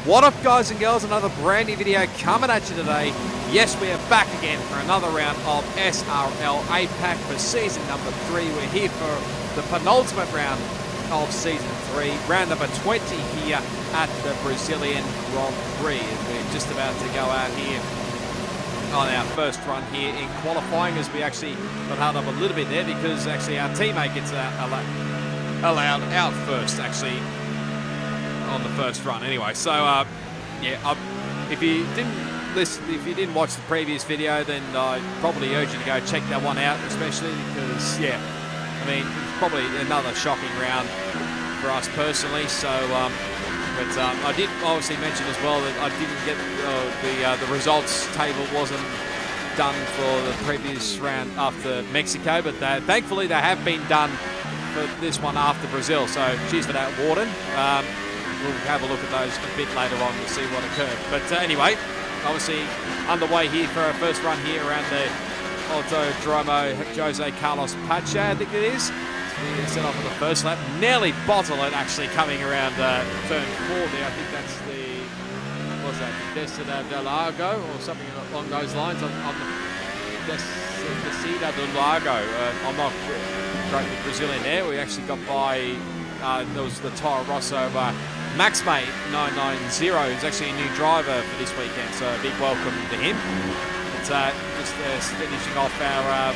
What up, guys and girls? Another brand new video coming at you today. Yes, we are back again for another round of SRL APAC for season number 3. We're here for the penultimate round of season 3, round number 20 here at the Brazilian Grand Prix. And we're just about to go out here on our first run here in qualifying, as we actually got held up a little bit there because actually our teammate gets allowed out first, actually, on the first run. Anyway, so yeah, if you didn't watch the previous video, then I probably urge you to go check that one out, especially because, yeah, I mean, it's probably another shocking round for us personally. So but I did obviously mention as well that I didn't get the results table wasn't done for the previous round after Mexico, but thankfully they have been done for this one after Brazil. So cheers for that, Warden. We'll have a look at those a bit later on to see what occurred. But anyway, obviously underway here for our first run here around the Autodromo Jose Carlos Pache, I think it is. We set off on the first lap. Nearly bottle it actually coming around turn 4 there. I think that's the, what's that, Descida del Lago or something along those lines. On the Descida del Lago. I'm not great with Brazilian there. We actually got by, there was the Toro Rosso Maxmate 990, who's actually a new driver for this weekend, so a big welcome to him. It's just finishing off our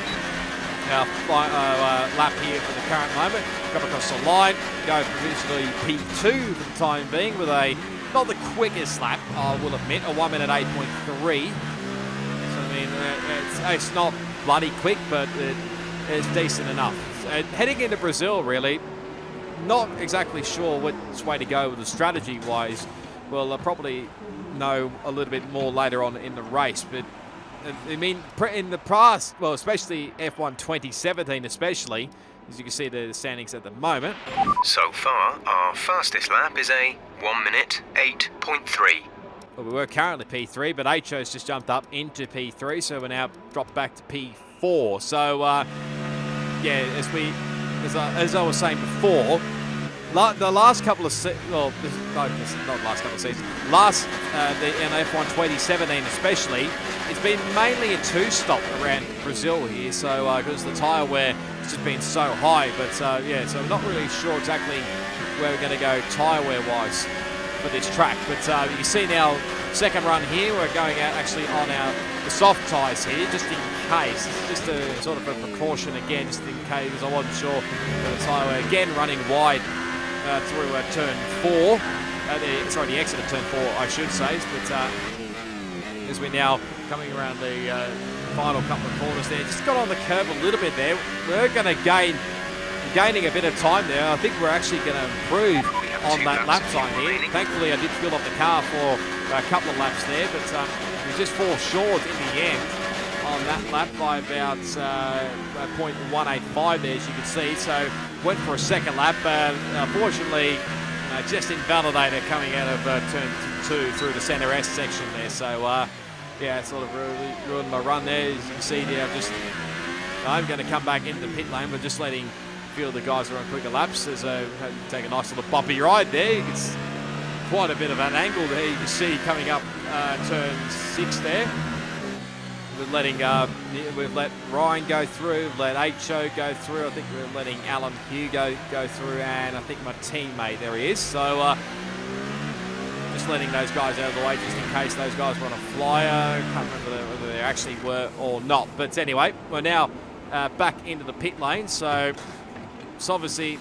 lap here for the current moment. Come across the line, go provisionally P2 for the time being with a, not the quickest lap, I will admit, a 1 minute 8.3. So I mean, it's not bloody quick, but it's decent enough. Heading into Brazil, really, not exactly sure which way to go with the strategy-wise. Well, I'll probably know a little bit more later on in the race, but I mean, in the past, well, especially F1 2017 especially, as you can see the standings at the moment. So far, our fastest lap is a 1 minute 8.3. Well, we were currently P3, but HO's just jumped up into P3, so we're now dropped back to P4. So, yeah, as I was saying before, the last couple of well, not last couple of seasons, in F1 2017 especially, it's been mainly a two-stop around Brazil here. So because the tyre wear has just been so high, but yeah, so I'm not really sure exactly where we're going to go tyre wear wise for this track. But you see now, second run here, we're going out actually on the soft tyres here, just in case. It's just a sort of a precaution again, just in case, because I wasn't sure that the tyre wear, again, running wide through turn 4. The exit of turn 4, I should say. But as we're now coming around the final couple of corners there, just got on the curb a little bit there. We're going to gaining a bit of time there. I think we're actually going to improve on that lap time here. Thankfully, I did fill up the car for a couple of laps there, but we just fall short in the end on that lap by about 0.185 there, as you can see. So went for a second lap, but unfortunately just invalidated coming out of turn 2 through the center S section there. So yeah, it sort of really ruined my run there. As you can see there, I'm going to come back into the pit lane. We're just letting a few of the guys who are on quicker laps as take a nice little bumpy ride there. It's quite a bit of an angle there. You can see coming up turn 6 there. We've let Ryan go through, we've let HO go through, I think we're letting Alan Hugo go through, and I think my teammate, there he is. So just letting those guys out of the way just in case those guys were on a flyer. Can't remember whether they actually were or not. But anyway, we're now back into the pit lane. So obviously,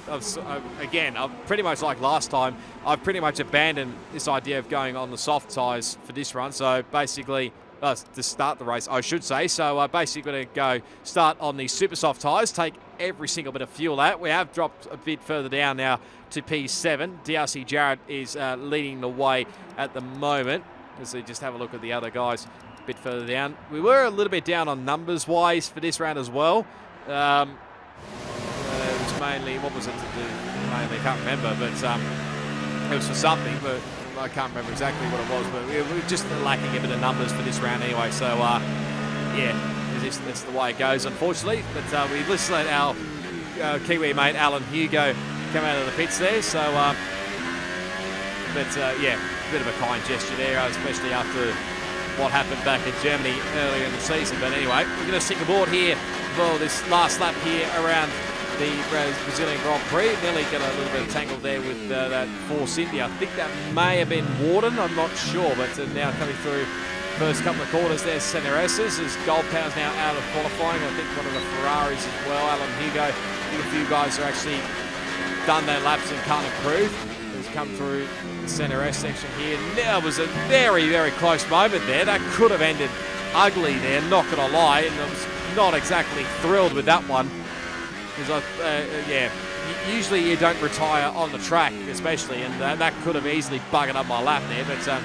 again, I've pretty much like last time, I've pretty much abandoned this idea of going on the soft tyres for this run. So basically, to start the race, I should say. So basically going to go start on the super soft tyres, take every single bit of fuel out. We have dropped a bit further down now to P7. DRC Jarrett is leading the way at the moment. As we just have a look at the other guys a bit further down. We were a little bit down on numbers wise for this round as well. It was mainly, what was it to do? Mainly, I can't remember, but it was for something, but I can't remember exactly what it was, but we were just lacking a bit of numbers for this round anyway. So, yeah, that's the way it goes, unfortunately. But we just let our Kiwi mate Alan Hugo come out of the pits there. So, but yeah, bit of a kind gesture there, especially after what happened back in Germany earlier in the season. But anyway, we're going to stick aboard here for this last lap here around the Brazilian Grand Prix. Nearly got a little bit of tangled there with that Force India. I think that may have been Warden, I'm not sure, but now coming through first couple of quarters there's Sennaresses as Gold Power's now out of qualifying. I think one of the Ferraris as well, Alan Hugo. I think a few guys are actually done their laps and can't improve. Has come through the Centre S section here. Now was a very, very close moment there. That could have ended ugly there, not going to lie. And I was not exactly thrilled with that one. Because, usually you don't retire on the track, especially, and that could have easily buggered up my lap there. But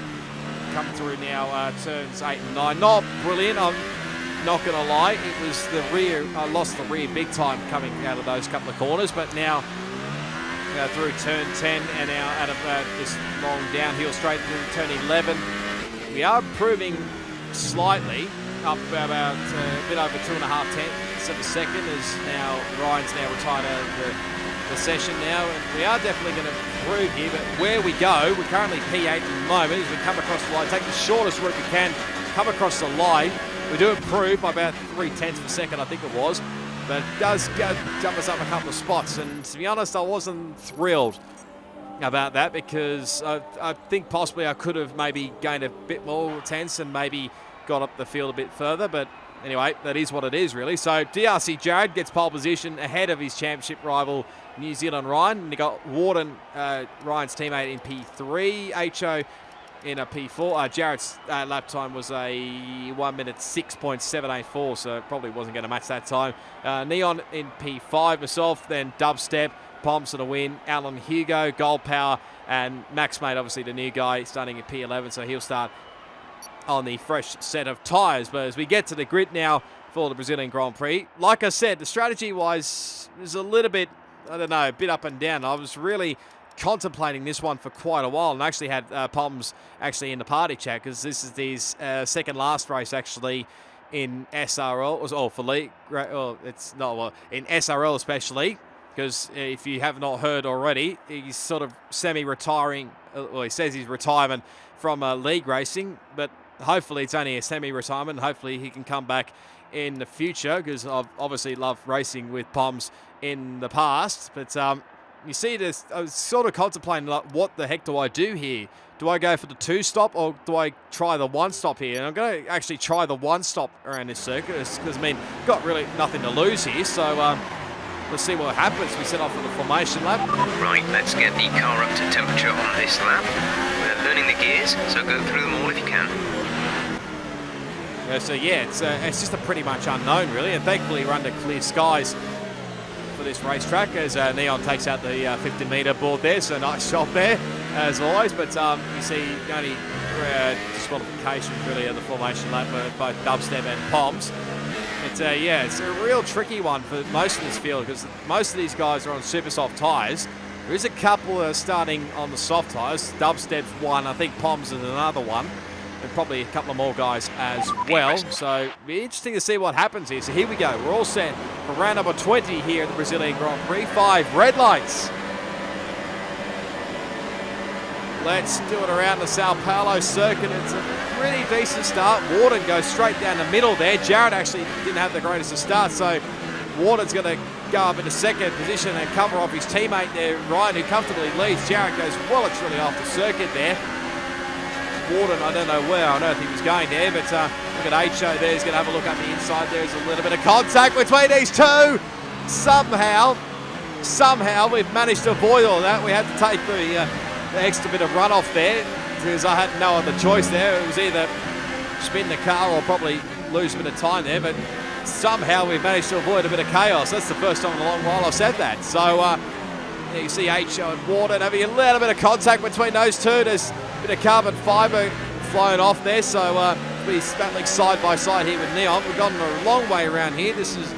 come through now, turns 8 and 9. Not brilliant, I'm not going to lie. It was the rear, I lost the rear big time coming out of those couple of corners, but now through turn 10 and now out of this long downhill straight through turn 11. We are improving slightly, up about a bit over 2.5 tenths of a second as now Ryan's now retired out of the session now, and we are definitely going to improve here, but where we go, we're currently P8 at the moment as we come across the line, take the shortest route we can, come across the line. We do improve by about 0.3 of a second, I think it was. But it does jump us up a couple of spots, and to be honest, I wasn't thrilled about that because I think possibly I could have maybe gained a bit more tenths and maybe got up the field a bit further, but anyway, that is what it is really. So DRC Jared gets pole position ahead of his championship rival New Zealand Ryan, and you got Warden, Ryan's teammate, in P3, HO in a P4. Jared's lap time was a 1 minute 6.784, so probably wasn't going to match that time. Neon in P5, myself, then Dubstep, Poms to the win, Alan Hugo, Gold Power, and Max Mate, obviously the new guy, starting at P11, so he'll start on the fresh set of tyres. But as we get to the grid now for the Brazilian Grand Prix, like I said, the strategy-wise was a little bit, I don't know, a bit up and down. I was really contemplating this one for quite a while, and actually had Poms actually in the party chat, because this is his second last race actually in SRL, or for league, well, it's not, well, in SRL especially, because if you have not heard already, he's sort of semi-retiring, well, he says he's retirement from league racing, but hopefully it's only a semi-retirement. Hopefully he can come back in the future, because I've obviously loved racing with Poms in the past, but you see this, I was sort of contemplating, like, what the heck do I do here? Do I go for the 2-stop or do I try the 1-stop here? And I'm going to actually try the 1-stop around this circuit because, I mean, got really nothing to lose here. So let's see what happens. We set off for the formation lap. Right, let's get the car up to temperature on this lap. We're learning the gears, so go through them all if you can. So yeah, it's just a pretty much unknown really, and thankfully we're under clear skies for this racetrack as Neon takes out the 50-metre board there, so nice shot there as always. But you see only disqualifications really of the formation lap for both Dubstep and Poms. It's it's a real tricky one for most of this field because most of these guys are on super soft tyres. There is a couple that are starting on the soft tyres. Dubstep's one, I think Poms is another one, and probably a couple of more guys as well. So it'll be interesting to see what happens here. So here we go. We're all set for round number 20 here at the Brazilian Grand Prix. 5 red lights. Let's do it around the Sao Paulo circuit. It's a pretty decent start. Warden goes straight down the middle there. Jared actually didn't have the greatest of start, so Warden's going to go up into second position and cover off his teammate there, Ryan, who comfortably leads. Jared goes well and truly off the circuit there. Warden, I don't know where on earth he was going there, but look at HO there. He's going to have a look up the inside. There's a little bit of contact between these two. Somehow we've managed to avoid all that. We had to take the extra bit of runoff there because I had no other choice there. It was either spin the car or probably lose a bit of time there, but somehow we've managed to avoid a bit of chaos. That's the first time in a long while I've said that. So you see HO and Warden having a little bit of contact between those two. There's a bit of carbon fibre flying off there, so we're battling side by side here with Neon. We've gone a long way around here. This is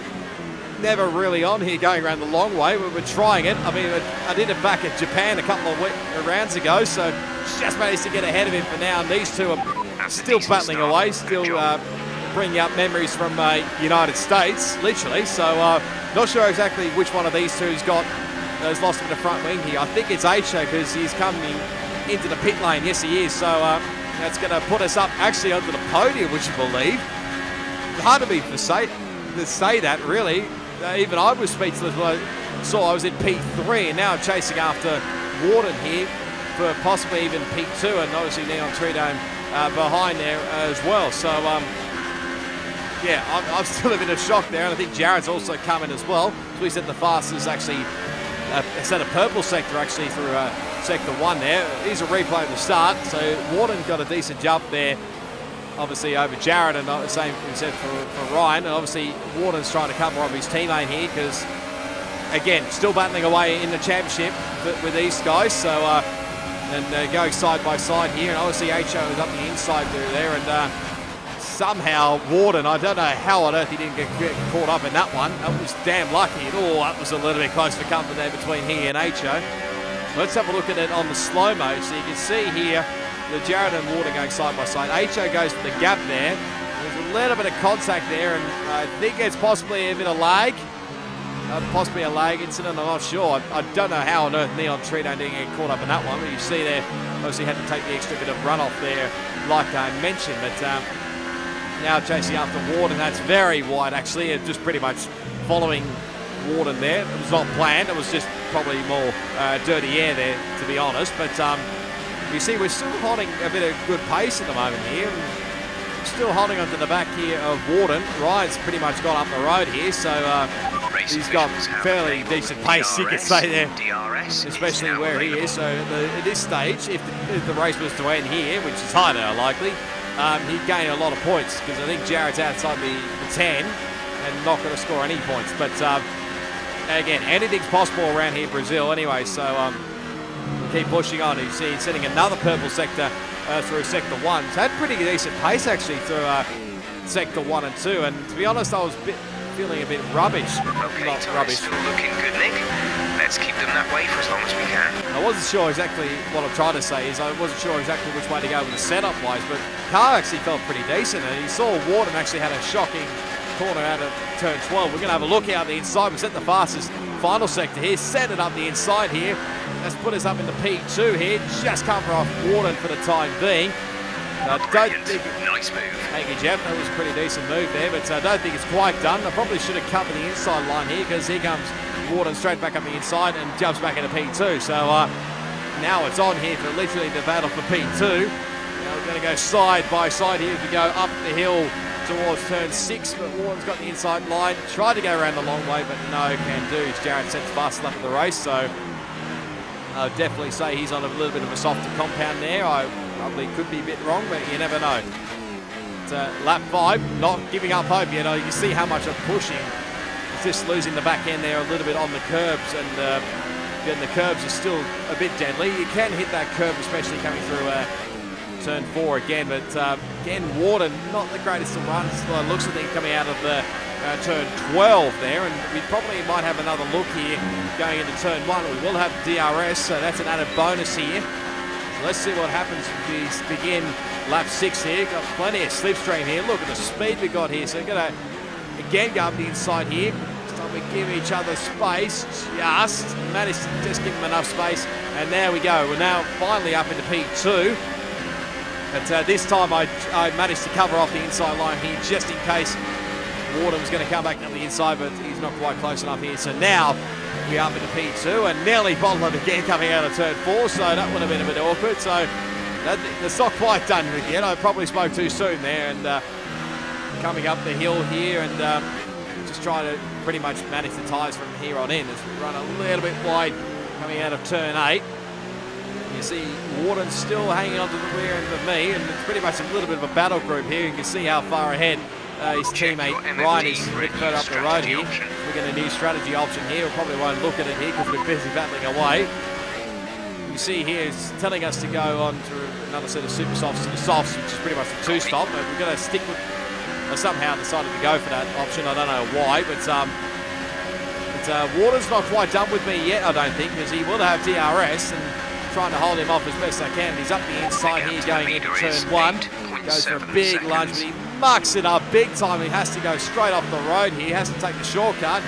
never really on here, going around the long way. We're trying it. I mean, I did it back at Japan a couple of rounds ago, so just managed to get ahead of him for now. And these two are still battling away, still bringing up memories from United States, literally. So not sure exactly which one of these two's got has lost him the front wing here. I think it's HO because he's coming into the pit lane. Yes, he is. So that's going to put us up actually onto the podium, would you believe? Hard to me to say that, really. Even I was speechless when I saw I was in P3, and now I'm chasing after Warden here for possibly even P2, and obviously Neon Tridome behind there as well. So, yeah, I'm still a bit of shock there, and I think Jared's also coming as well. So we said the fastest actually, set a purple sector actually through sector 1 there. Here's a replay of the start. So Warden got a decent jump there, obviously over Jared, and the same we said for Ryan. And obviously Warden's trying to cover off his teammate here because, again, still battling away in the championship with these guys. So, and going side by side here, and obviously HO is up the inside through there, and somehow Warden, I don't know how on earth he didn't get caught up in that one. That was damn lucky. Oh, that was a little bit close for comfort there between he and HO. Let's have a look at it on the slow-mo. So you can see here the Jared and Warden going side by side. HO goes for the gap there. There's a little bit of contact there, and I think it's possibly a bit of lag. Possibly a lag incident, I'm not sure. I don't know how on earth Neon Tridome didn't get caught up in that one, but you see there, obviously had to take the extra bit of runoff there, like I mentioned. But now chasing after Warden, that's very wide actually, and just pretty much following Warden there. It was not planned, it was just probably more dirty air there, to be honest. But you see we're still holding a bit of good pace at the moment here. Still holding onto the back here of Warden. Ryan's pretty much got up the road here, so he's got fairly decent pace, you could say there, especially where he is. So at this stage, if the race was to end here, which is highly unlikely, he'd gain a lot of points because I think Jared's outside the 10 and not going to score any points. But again, anything's possible around here, Brazil. Anyway, so keep pushing on. You see, he's setting another purple sector through sector 1. So had pretty decent pace actually through sector 1 and 2. And to be honest, I was feeling a bit rubbish. Okay, not rubbish. Still looking good, Nick. Let's keep them that way for as long as we can. I wasn't sure exactly what I'm trying to say is I wasn't sure exactly which way to go with the setup wise, but car actually felt pretty decent, and you saw Warden actually had a shocking corner out of turn 12. We're going to have a look out the inside. We set the fastest final sector here, set it up the inside here. Let's put us up into P2 here, just cover off Warden for the time being. Nice move. Thank you, Jeff. That was a pretty decent move there, but I don't think it's quite done. I probably should have covered the inside line here because here comes Warden straight back up the inside and jumps back into P2. So now it's on here for literally the battle for P2. Now we're going to go side by side here as we go up the hill towards turn 6, but Warden's got the inside line. Tried to go around the long way, but no can do. Jared sets fast enough of the race, so I'd definitely say he's on a little bit of a softer compound there. I probably could be a bit wrong, but you never know. Lap 5, not giving up hope yet. You can see how much I'm pushing. It's just losing the back end there a little bit on the curbs, and then the curbs are still a bit deadly. You can hit that curb, especially coming through turn 4 again, but again, Warden, not the greatest of runs. Looks like they're coming out of the turn 12 there, and we probably might have another look here going into turn 1. We will have DRS, so that's an added bonus here. So let's see what happens as we begin lap 6 here. Got plenty of slipstream here. Look at the speed we got here. So we're going to again go up the inside here. So we give each other space. Just managed to just give them enough space, and there we go. We're now finally up into P2. But this time I managed to cover off the inside line here just in case Warden was going to come back up the inside, but he's not quite close enough here. So now we're up into P2 and nearly bottled it again coming out of turn 4, so that would have been a bit awkward. So that's not quite done again. I probably spoke too soon there, and coming up the hill here and just trying to pretty much manage the tyres from here on in as we run a little bit wide coming out of turn 8. You see Warden still hanging on to the rear end of me, and it's pretty much a little bit of a battle group here. You can see how far ahead his teammate Ryan is a bit further up the road here. We get a new strategy option here. We probably won't look at it here because we're busy battling away. You see here it's telling us to go on to another set of super softs to the softs, which is pretty much a 2-stop. But we're going to stick with. I somehow decided to go for that option. I don't know why, but Warden's not quite done with me yet. I don't think, because he will have DRS and trying to hold him off as best I can. He's up the inside here, going into turn 1. Goes for a big lunge, but he mucks it up big time. He has to go straight off the road here. He has to take the shortcut.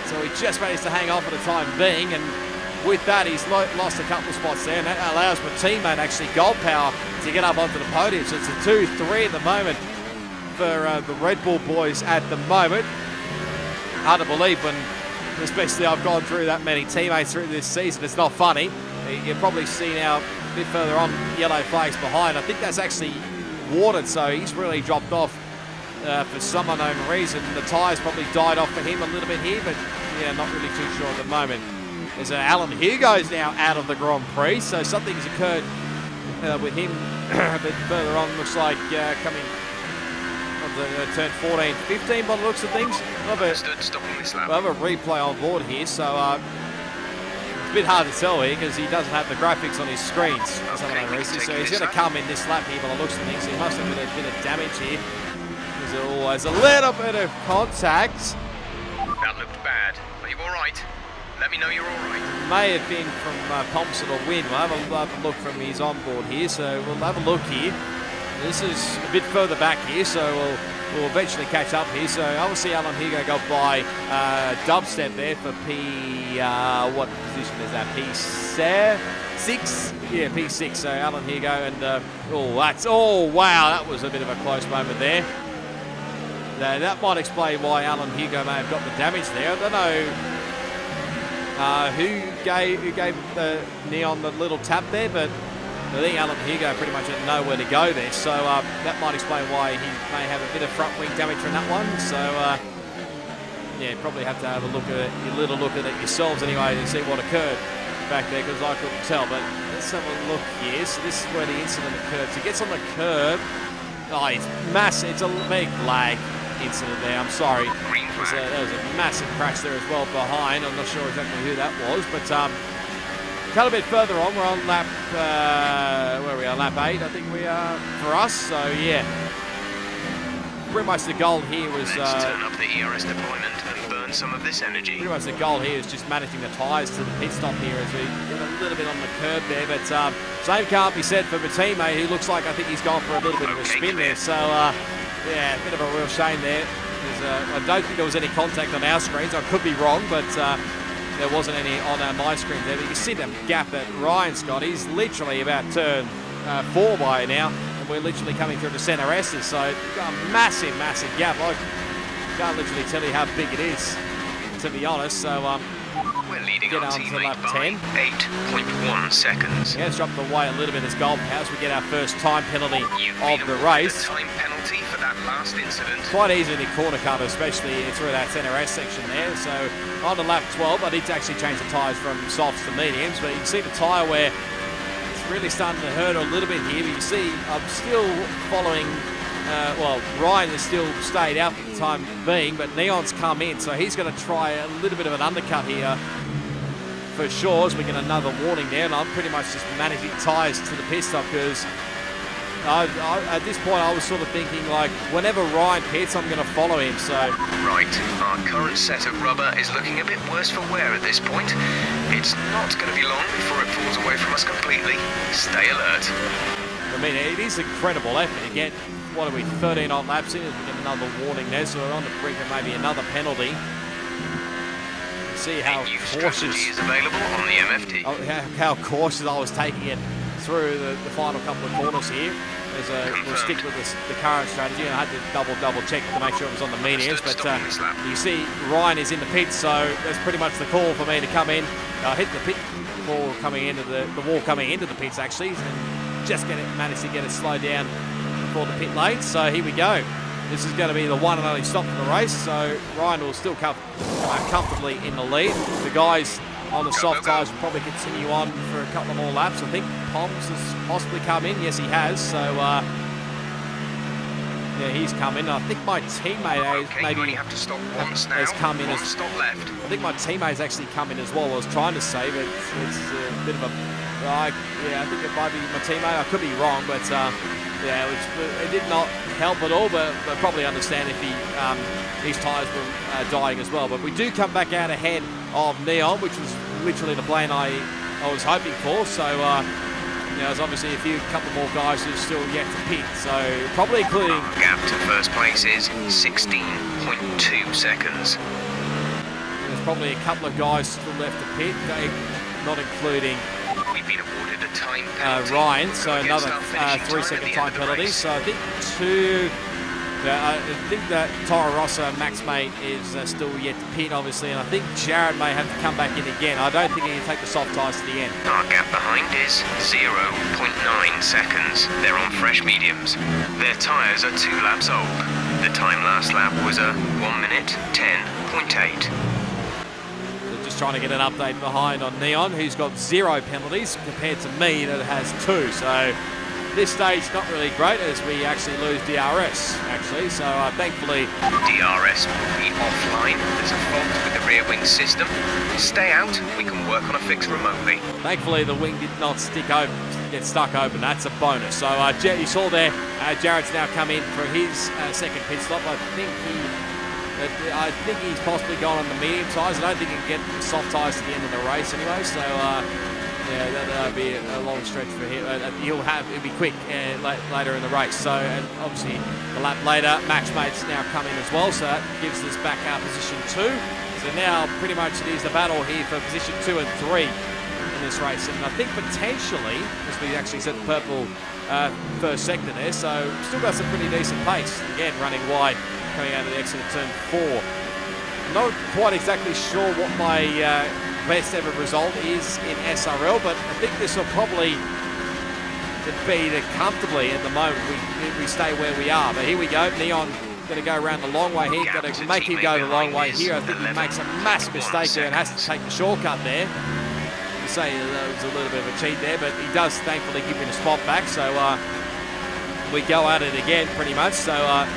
So he just managed to hang on for the time being, and with that, he's lost a couple of spots there, and that allows my teammate actually Gold Power to get up onto the podium. So it's a 2-3 at the moment for the Red Bull boys at the moment. Hard to believe when, especially I've gone through that many teammates through this season. It's not funny. You'll probably see now a bit further on, yellow flags behind. I think that's actually watered, so he's really dropped off for some unknown reason. The tyres probably died off for him a little bit here, but yeah, not really too sure at the moment. There's Alan Hugo's now out of the Grand Prix, so something's occurred with him a bit further on. Looks like coming on the turn 14, 15 by the looks of things. We'll have a replay on board here, so it's a bit hard to tell here because he doesn't have the graphics on his screens for some unknown reason. So he's going to come in this lap here by the looks of things. He must have been a bit of damage here. There's always a little bit of contact. That looked bad. Are you all right? Let me know you're all right. May have been from Pomps or Win. We'll have a look from his onboard here, so we'll have a look here. This is a bit further back here, so we'll eventually catch up here. So obviously Alan Hugo got by Dubstep there for what position is that? P6? Yeah, P6. So Alan Hugo and wow, that was a bit of a close moment there. That might explain why Alan Hugo may have got the damage there. I don't know who gave the Neon the little tap there, but I think Alan Hugo pretty much didn't know where to go there, so that might explain why he may have a bit of front wing damage from that one. So yeah, probably have to have a little look at it yourselves anyway to see what occurred back there, because I couldn't tell. But let's have a look here. So this is where the incident occurred. So he gets on the curb. Oh, it's massive. It's a big lag incident there. I'm sorry. There was a massive crash there as well behind. I'm not sure exactly who that was, but cut a bit further on. We're on lap, where are we? Lap 8, I think we are for us. So yeah, pretty much the goal here was turn up the ERS deployment and burn some of this energy. Pretty much the goal here is just managing the tyres to the pit stop here as we get a little bit on the curb there. But same can't be said for my teammate, who looks like I think he's gone for a little bit of a spin there. So yeah, a bit of a real shame there. I don't think there was any contact on our screens. I could be wrong, but there wasn't any on my screen there. But you can see the gap that Ryan's got. He's literally about turn 4 by now, and we're literally coming through the centre S's. So you've got a massive, massive gap. I can't literally tell you how big it is, to be honest. So we're leading get our on to teammate lap by 10. 8.1 seconds. Yeah, it's dropped away a little bit as Gold Powers. We get our first time penalty of the race. Time penalty for that last incident. Quite easy in the corner cover, especially through that centre S section there. So on to lap 12, I need to actually change the tyres from softs to mediums, but you can see the tyre where it's really starting to hurt a little bit here. But you see I'm still following, Ryan has still stayed out for the time being, but Neon's come in, so he's going to try a little bit of an undercut here for sure as we get another warning there. And I'm pretty much just managing tyres to the pit stop because at this point I was sort of thinking like whenever Ryan pits I'm going to follow him. So right, our current set of rubber is looking a bit worse for wear at this point. It's not going to be long before it falls away from us completely. Stay alert. I mean, it is incredible effort to get, what are we, 13 odd laps in as we get another warning there, so we're on the brink of maybe another penalty. See how cautious is available on the MFD. How cautious I was taking it through the final couple of corners here. We'll stick with the current strategy, and I had to double check to make sure it was on the mediums. But you see Ryan is in the pit, so that's pretty much the call for me to come in. Hit the pit wall coming into the wall coming into the pits actually, and just managed to get it slowed down before the pit lane. So here we go. This is going to be the one and only stop for the race, so Ryan will still come comfortably in the lead. The guys on the soft tyres will probably continue on for a couple of more laps. I think Poms has possibly come in. Yes, he has. So, yeah, he's come in. I think my teammate has come in. I think my teammate's actually come in as well. I was trying to say, but it's a bit of a... yeah, I think it might be my teammate. I could be wrong, but... yeah, it did not help at all, but I probably understand if his tyres were dying as well. But we do come back out ahead of Neon, which was literally the plane I was hoping for. So, there's obviously a couple more guys who are still yet to pit. So, probably including... Our gap to first place is 16.2 seconds. There's probably a couple of guys still left to pit. not including We've been awarded a time penalty. Ryan, so We're another against our finishing 3-second time time at the end of the penalty. race. So I think that Toro Rosso, Max Mate, is still yet to pit, obviously, and I think Jared may have to come back in again. I don't think he can take the soft tyres to the end. Our gap behind is 0.9 seconds. They're on fresh mediums. Their tyres are 2 laps old. The time last lap was a 1 minute 10.8. So just trying to get an update behind on Neon, who's got 0 penalties compared to me that has 2. So this stage not really great as we actually lose DRS actually. So thankfully DRS will be offline. There's a fault with the rear wing system. Stay out. We can work on a fix remotely. Thankfully, the wing did not get stuck open. That's a bonus. So you saw there, Jared's now come in for his second pit stop. I think he's possibly gone on the medium tyres. I don't think he can get the soft tyres to the end of the race anyway. So yeah, that'll be a long stretch for him. It'll be quick later in the race. So and obviously a lap later, Max Mate's now come in as well. So that gives us back our position 2. So now pretty much it is the battle here for position 2 and 3 in this race. And I think potentially, as we actually set the purple first sector there, so still got some pretty decent pace. Again, running wide, coming out of the exit of turn 4. Not quite exactly sure what my best ever result is in SRL, but I think this will probably be comfortably at the moment. We stay where we are. But here we go, Neon. Got to go around the long way here. Got to make him go the long way here. I think he makes a massive mistake there and has to take the shortcut there. You say it was a little bit of a cheat there, but he does thankfully give him a spot back. So we go at it again pretty much. So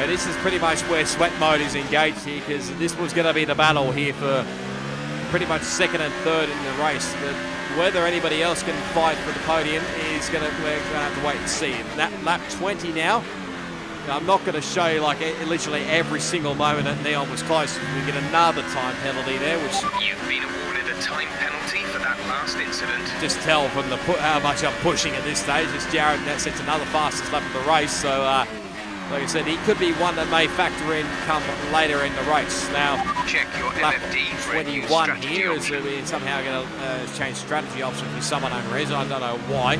this is pretty much where sweat mode is engaged here, because this was going to be the battle here for pretty much second and third in the race. But whether anybody else can fight for the podium is we're going to have to wait and see. That lap 20 now. I'm not going to show you like literally every single moment that Neon was close. We get another time penalty there, which You've been awarded a time penalty for that last incident. just tell from how much I'm pushing at this stage. As Jared that sets another fastest lap of the race. So like I said, he could be one that may factor in come later in the race. Now Check your lap MFD for a new 21 strategy here is option. we're somehow going to change strategy option for some unknown reason. I don't know why.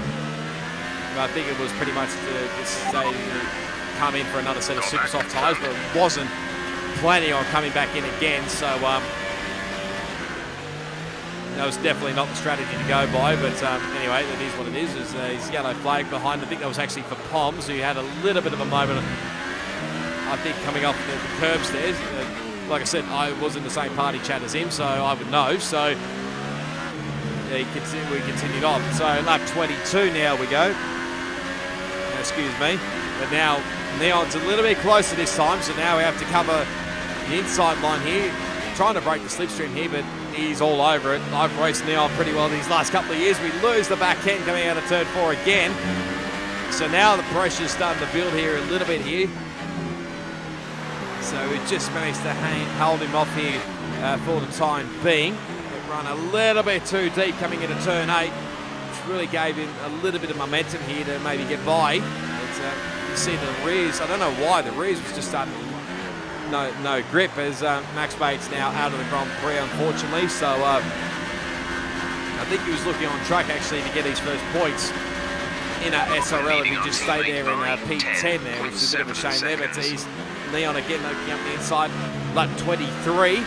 But I think it was pretty much to come in for another set of super soft tyres, but wasn't planning on coming back in again. So that was definitely not the strategy to go by. But anyway, that is what it is. There's his yellow flag behind. I think that was actually for Poms, who had a little bit of a moment, I think, coming off the curbs there. Like I said, I was in the same party chat as him, so I would know. So yeah, we continued on. So lap 22 now we go. Excuse me. But now Neon's a little bit closer this time, so now we have to cover the inside line here. Trying to break the slipstream here, but he's all over it. I've raced Neon pretty well these last couple of years. We lose the back end coming out of turn 4 again. So now the pressure's starting to build here a little bit here. So we just managed to hold him off here for the time being. We run a little bit too deep coming into turn 8, which really gave him a little bit of momentum here to maybe get by. But, you see the rears, I don't know why, the rears was just starting no grip as Max Bates now out of the Grand Prix, unfortunately. So I think he was looking on track actually to get his first points in SRL if he just stayed there in P10 there, which is a bit of a shame there. But he's Leon again looking up the inside, lap 23.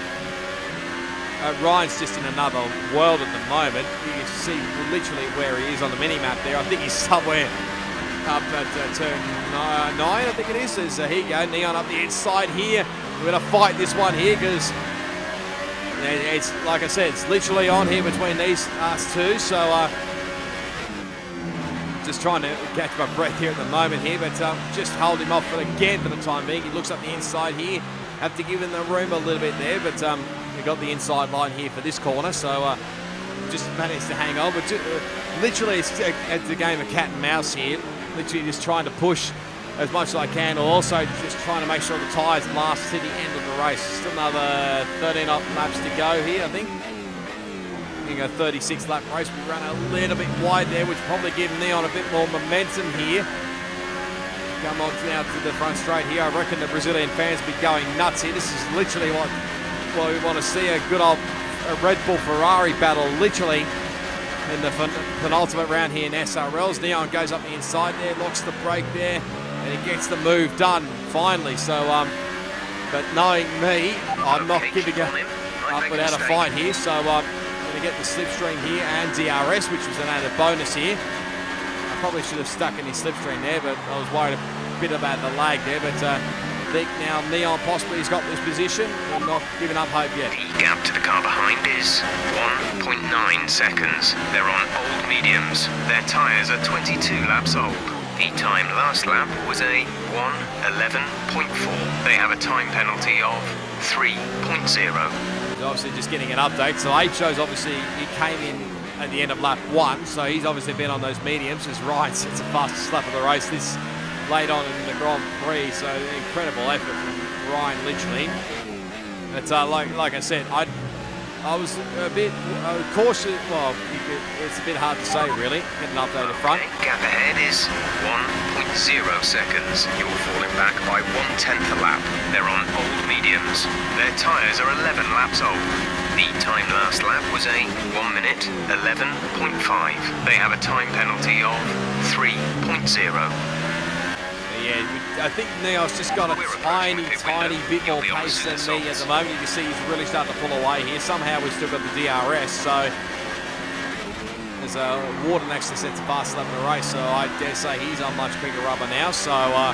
Ryan's just in another world at the moment. You can see literally where he is on the mini-map there. I think he's somewhere up at turn 9, I think it is. So here you go, Neon up the inside here. We're going to fight this one here because it's, like I said, it's literally on here between us two. So just trying to catch my breath here at the moment here, but just hold him off again for the time being. He looks up the inside here. Have to give him the room a little bit there, but we got the inside line here for this corner. So just managed to hang on. But literally it's a game of cat and mouse here. Literally just trying to push as much as I can, or also just trying to make sure the tyres last to the end of the race. Still another 13 laps to go here, I think. Being a 36 lap race, we run a little bit wide there, which probably give Neon a bit more momentum here. Come on now to the front straight here. I reckon the Brazilian fans will be going nuts here. This is literally what we want to see, a good old Red Bull Ferrari battle, literally in the penultimate round here in SRLs. Neon goes up the inside there, locks the brake there, and he gets the move done finally. So, but knowing me, I'm not giving up without a fight here. So I'm going to get the slipstream here and DRS, which was an added bonus here. I probably should have stuck in his slipstream there, but I was worried a bit about the lag there. But I think now Neon possibly has got this position. I'm not giving up hope yet. The gap to the car behind is 1.9 seconds. They're on old mediums. Their tyres are 22 laps old. The time last lap was a 1:11.4. They have a time penalty of 3.0. He's obviously just getting an update. So HO's obviously, he came in at the end of lap 1, so he's obviously been on those mediums. As Ryan sets the fastest lap of the race this late on in the Grand Prix, so incredible effort from Ryan, literally. But like I said, I was a bit cautious. Well, it's a bit hard to say, really. Get an update at front. Gap ahead is 1.0 seconds. You're falling back by 1/10 a lap. They're on old mediums. Their tyres are 11 laps old. The time last lap was a 1:11.5. They have a time penalty of 3.0. Yeah, I think Neo's just got a tiny bit more pace than me at the moment. You can see he's really starting to pull away here. Somehow we've still got the DRS, so there's a Warden actually sets a fast lap in the race, so I dare say he's on much bigger rubber now. So I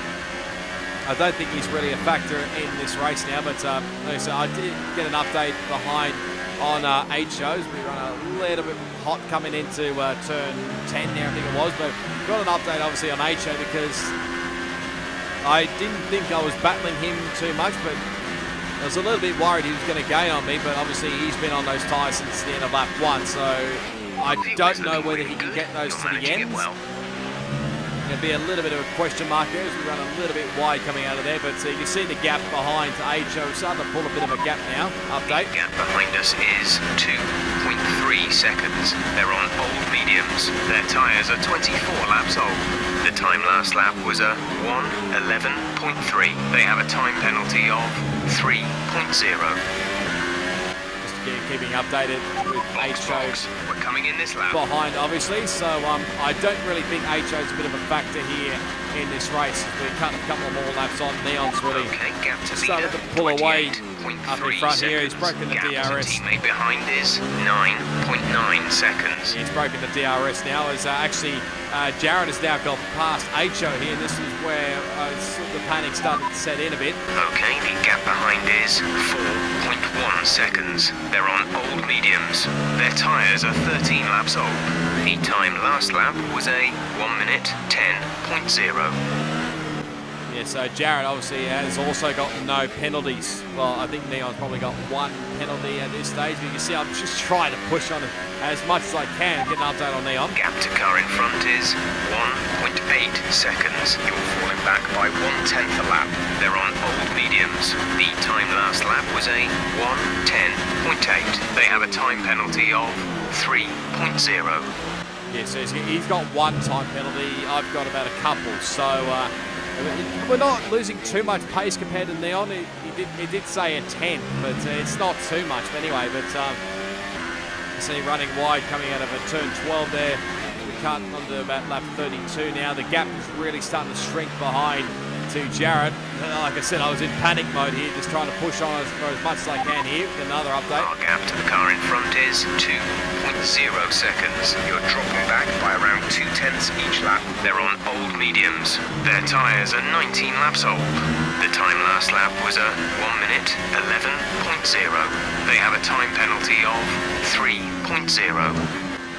don't think he's really a factor in this race now, but like I said, I did get an update behind on HOs. We run a little bit hot coming into turn 10 there, I think it was, but got an update obviously on HO because I didn't think I was battling him too much, but I was a little bit worried he was going to gain on me, but obviously he's been on those tyres since the end of lap 1, so I don't know whether he can get those to the end. Going to be a little bit of a question mark there as we run a little bit wide coming out of there, but you can see the gap behind to HO. We're starting to pull a bit of a gap now. Update. The gap behind us is 2.3 seconds. They're on old mediums. Their tyres are 24 laps old. The time last lap was a 1:11.3. They have a time penalty of 3.0. Keeping updated with HO we're coming in this lap behind, obviously. So I don't really think HO's a bit of a factor here in this race. We cut a couple of more laps on. Neon's really started to pull away up in front here. He's broken the DRS. Teammate behind is 9.9 seconds. He's broken the DRS now. As actually Jared has now got past HO here. This is where the panic started to set in a bit. Okay, the gap behind is 4.1 seconds. They're on old mediums. Their tyres are 13 laps old. The time last lap was a 1:10.0. Yeah, so Jared obviously has also got no penalties. Well, I think Neon's probably got one penalty at this stage, but you can see I'm just trying to push on it as much as I can, get an update on Neon. Gap to car in front is 1.8 seconds. You're falling back by 1/10 a lap. They're on old mediums. The time last lap was a 1:10.8. They have a time penalty of 3.0. Yeah, so he's got one time penalty. I've got about a couple, so we're not losing too much pace compared to Neon. He did say a 10, but it's not too much anyway. But you see running wide coming out of a turn 12 there. We're cutting onto about lap 32 now. The gap is really starting to shrink behind to Jared. Like I said, I was in panic mode here, just trying to push on for as much as I can here. Another update. Our gap to the car in front is 2.0 seconds. You're dropping back by around 2/10 each lap. They're on old mediums. Their tyres are 19 laps old. The time last lap was a 1:11.0. They have a time penalty of 3.0.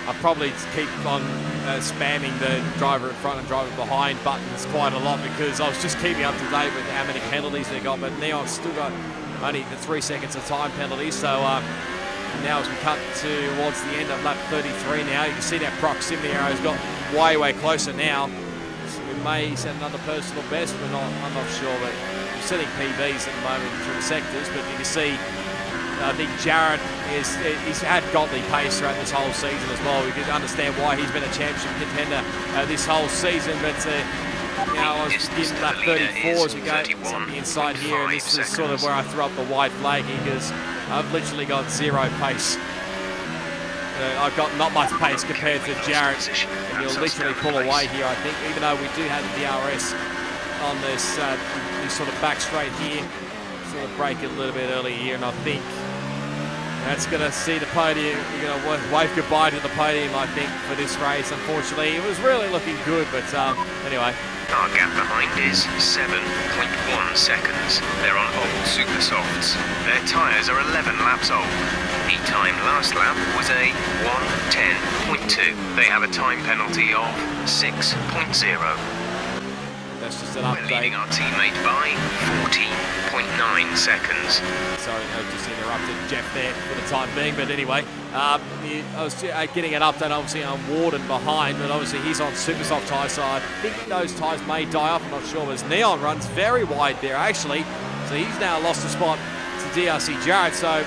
I'll probably keep on spamming the driver in front and driver behind buttons quite a lot because I was just keeping up to date with how many penalties they got, but Neon's still got only the 3 seconds of time penalty. So now as we cut towards the end of lap 33 now, you can see that proximity arrow's got way closer now. So we may set another personal best, I'm not sure, but we're setting PBs at the moment through the sectors, but you can see I think Jared he's had godly pace throughout this whole season as well. We can understand why he's been a championship contender this whole season. But you know, I was getting that 34 as we go on the inside here, and this is sort of where I threw up the white flag here because I've literally got zero pace. I've got not much pace compared to Jarrett, and you'll literally pull away here, I think, even though we do have the DRS on this sort of back straight here. Sort of break it a little bit early here, and I think that's going to see the podium. You're going to wave goodbye to the podium, I think, for this race. Unfortunately, it was really looking good, but anyway. Our gap behind is 7.1 seconds. They're on old super softs. Their tyres are 11 laps old. The time last lap was a 1:10.2. They have a time penalty of 6.0. That's just an We're update. leading our teammate by 14.9 seconds. Sorry, I just interrupted Jeff there for the time being, but anyway, I was getting an update obviously on Warden behind, but obviously he's on super soft tyre, so I think those tyres may die off, I'm not sure, as Neon runs very wide there actually, so he's now lost a spot to DRC Jarrett, so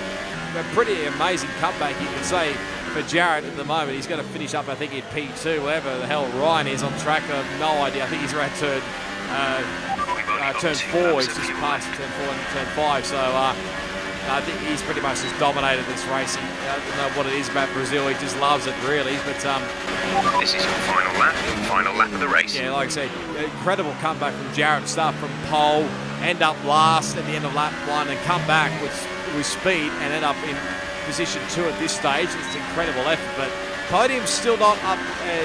a pretty amazing comeback you can say for Jarrett at the moment. He's going to finish up I think in P2, wherever the hell Ryan is on track, I have no idea. I think he's around turn 4, he's just passed turn 4 and turn 5, so I think he's pretty much just dominated this race. I don't know what it is about Brazil, he just loves it really, but This is your final lap of the race. yeah, like I said, incredible comeback from Jarrett, start from pole, end up last at the end of lap 1 and come back with speed and end up in position 2 at this stage. It's an incredible effort, but podium's still not up,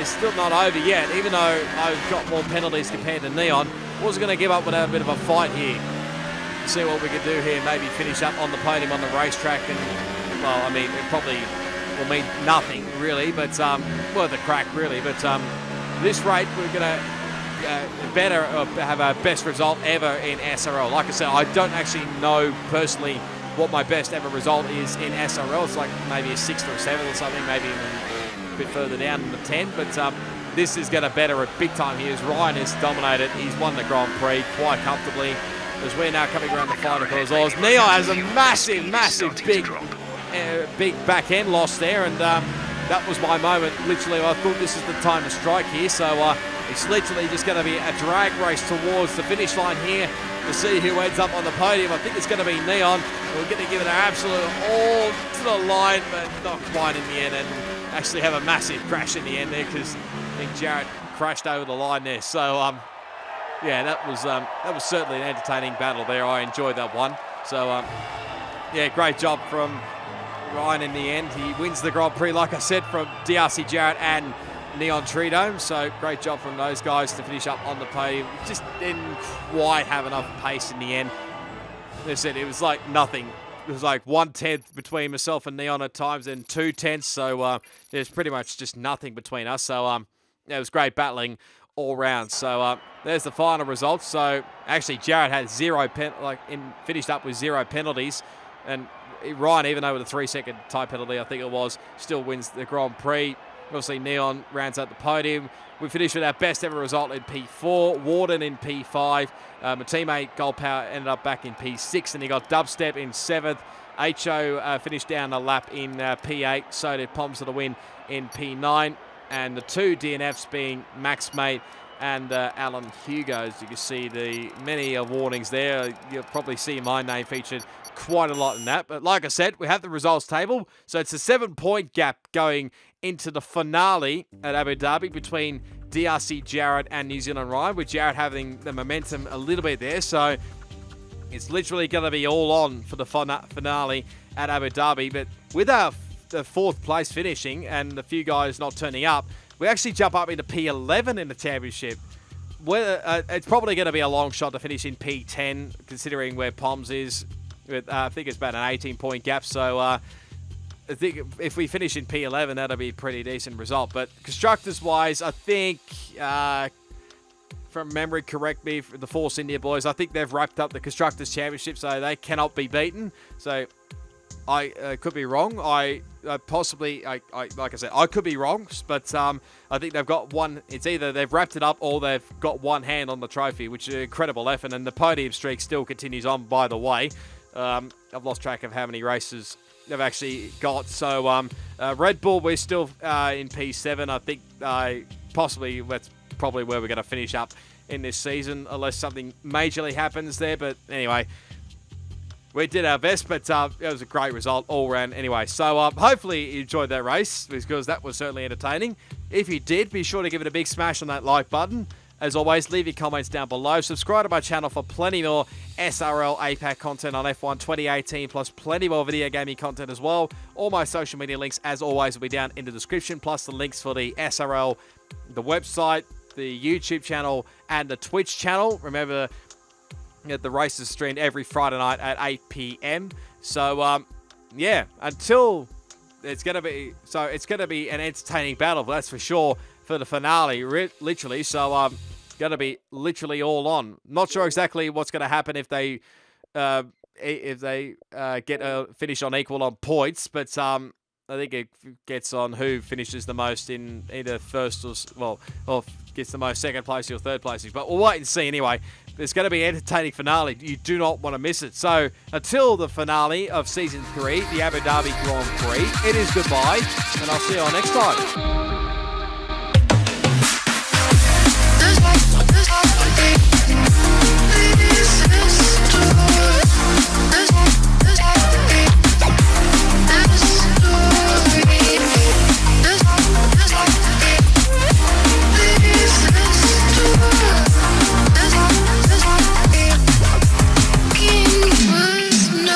still not over yet, even though I've got more penalties compared to Neon. Wasn't going to give up without a bit of a fight here. See what we can do here, maybe finish up on the podium on the racetrack, and well, I mean, it probably will mean nothing really, but worth a crack really, but this rate we're going to have our best result ever in SRL. Like I said, I don't actually know personally what my best ever result is in SRL. It's like maybe a 6th or a 7th or something, maybe even a bit further down in the 10, but this is going to better it big time here as Ryan has dominated. He's won the Grand Prix quite comfortably as we're now coming around the final corners. Neon has a massive big back end loss there, and that was my moment. Literally, I thought this is the time to strike here, so it's literally just going to be a drag race towards the finish line here to see who ends up on the podium. I think it's going to be Neon. We're going to give it an absolute all to the line, but not quite in the end, and actually have a massive crash in the end there, because I think Jarrett crashed over the line there. So yeah, that was certainly an entertaining battle there. I enjoyed that one. So yeah, great job from Ryan in the end. He wins the Grand Prix, like I said, from DRC Jarrett and Neon Tridome. So great job from those guys to finish up on the podium. Just didn't quite have enough pace in the end. They said it was like nothing. It was like 1/10 between myself and Neon at times, and 2/10. So there's pretty much just nothing between us. So it was great battling all round. So there's the final results. So actually Jarrett had finished up with 0 penalties, and Ryan, even though with a 3-second time penalty, I think it was, still wins the Grand Prix. Obviously Neon rounds out the podium. We finished with our best ever result in P4, Warden in P5. My teammate Goldpower ended up back in P6, and he got Dubstep in 7th. HO finished down a lap in P8, so did Poms to the win in P9. And the 2 DNFs being Max Mate and Alan Hugo. As you can see, the many warnings there. You'll probably see my name featured quite a lot in that. But like I said, we have the results table. So it's a 7-point gap going into the finale at Abu Dhabi between DRC Jarrett and New Zealand Ryan, with Jarrett having the momentum a little bit there. So it's literally going to be all on for the finale at Abu Dhabi. But with our the 4th place finishing and a few guys not turning up, we actually jump up into P11 in the championship. It's probably going to be a long shot to finish in P10, considering where Poms is. I think it's about an 18-point gap. So I think if we finish in P11, that'll be a pretty decent result. But constructors-wise, I think, from memory, correct me, for the Force India boys, I think they've wrapped up the Constructors' Championship, so they cannot be beaten. So I could be wrong. Like I said, I could be wrong, but I think they've got one. It's either they've wrapped it up or they've got one hand on the trophy, which is an incredible effort. And the podium streak still continues on, by the way. I've lost track of how many races they've actually got. So Red Bull, we're still in P7. I think possibly that's probably where we're going to finish up in this season, unless something majorly happens there. But anyway, We did our best, but it was a great result all round anyway. So hopefully you enjoyed that race, because that was certainly entertaining. If you did, be sure to give it a big smash on that like button. As always, leave your comments down below. Subscribe to my channel for plenty more SRL APAC content on F1 2018, plus plenty more video gaming content as well. All my social media links, as always, will be down in the description, plus the links for the SRL, the website, the YouTube channel, and the Twitch channel. Remember, the race is streamed every Friday night at 8 p.m. So, yeah, until it's going to be an entertaining battle, that's for sure, for the finale, literally. So, going to be literally all on. Not sure exactly what's going to happen if they get a finish on equal on points, but I think it gets on who finishes the most in either first or gets the most second place or third places. But we'll wait and see anyway. There's going to be an entertaining finale. You do not want to miss it. So until the finale of Season 3, the Abu Dhabi Grand Prix, it is goodbye, and I'll see you all next time.